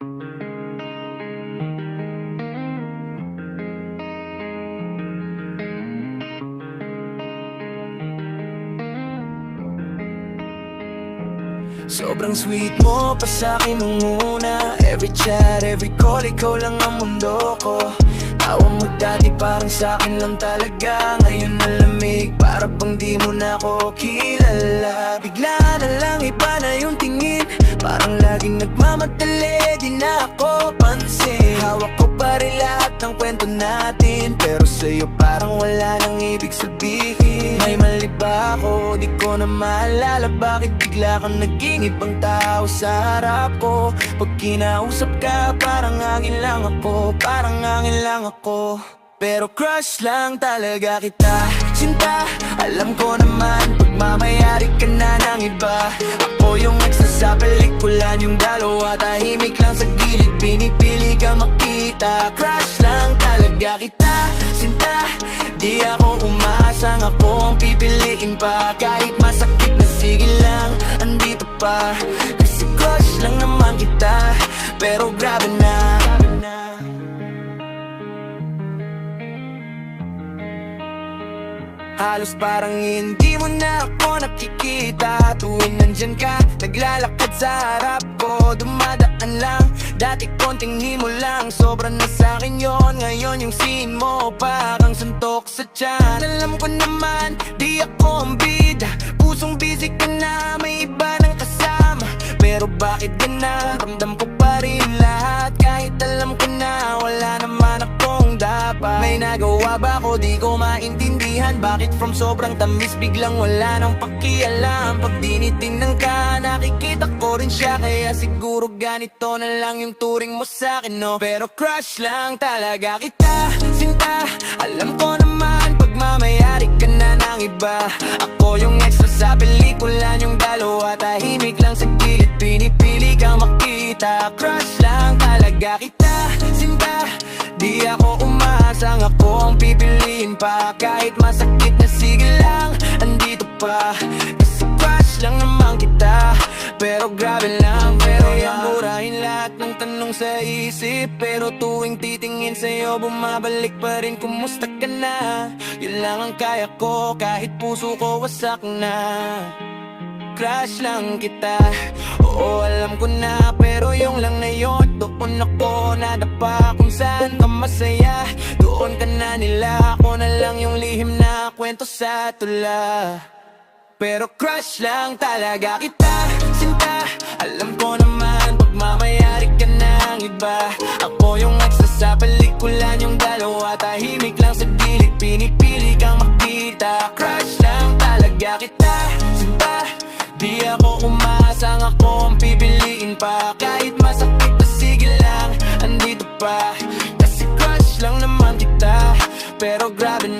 Sobrang sweet mo pa sa'kin nung una. Every chat, every call, ikaw lang ang mundo ko. Tawa mo dati parang sa'kin lang talaga. Ngayon nalamig, para bang di mo na ako kilala. Bigla na lang iba na yung tingin, parang laging nagmamadali, di na ako pansin. Hawak ko pa rin lahat ng kwento natin, pero sa'yo parang wala nang ibig sabihin. May mali ba ako? Di ko na maalala. Bakit bigla kang naging ibang tao sa harap ko? Pag kinausap ka, parang hangin lang ako, parang hangin lang ako. Pero crush lang talaga kita, sinta. Alam ko naman, pagmamayari ka na ng iba. Ako yung ex na sa pelikula yung dalawa. Tahimik lang sa gilid, pinipili ka makita. Crush lang talaga kita, sinta. Di ako umaasang ako ang pipiliin pa. Kahit masakit na sige lang, andito pa. Kasi crush lang naman kita, pero grabe na. Halos parang hindi mo na ako nakikita. Tuwing nandyan ka, naglalakad sa harap ko. Dumadaan lang, dati konting himo lang. Sobra na sa'kin yon, ngayon yung scene mo parang suntok sa tiyan. Alam ko naman, di ako ang bida. Pusong busy ka na, may iba ng kasama. Pero bakit gana, ramdam ko pa rin lahat. Kahit alam ko na, wala naman akong dapat. May nagawa ba ko, di ko maintindihan. Bakit from sobrang tamis, biglang wala nang pakialam. Pag dinitingnan ka, nakikita ko rin siya. Kaya siguro ganito na lang yung turing mo sa'kin, no? Pero crush lang talaga kita, sinta. Alam ko naman, pagmamayari ka na ng iba. Ako yung extra sa pelikula yung dalawa. Tahimik lang sa gilid, pinipili kang makita. Crush lang talaga kita, sinta. Di ako umaasang ako ang pipiliin pa. Kahit masakit na sige lang, andito pa. Kasi crush lang naman kita, pero grabe lang. Pero yung murahin lahat ng tanong sa isip. Pero tuwing titingin sa'yo, bumabalik pa rin, kumusta ka na? Yun lang ang kaya ko, kahit puso ko wasak na. Crush lang kita, oo alam ko na. Pero yung lang na yun, doon ako nadapa. Kung saan ka masaya, doon ka na nila. Ako na lang yung lihim na kwento sa tula. Pero crush lang talaga kita, sinta. Alam ko naman, pagmamayari ka ng iba. Ako yung ex na sa pelikula yung dalawa. Tahimik lang sa gilid, pinipili kang makita. Crush lang talaga kita, sinta. Di ako umaasang ako ang pipiliin pa. Kahit masakit na sige lang, andito pa. Kasi crush lang naman kita, pero grabe na.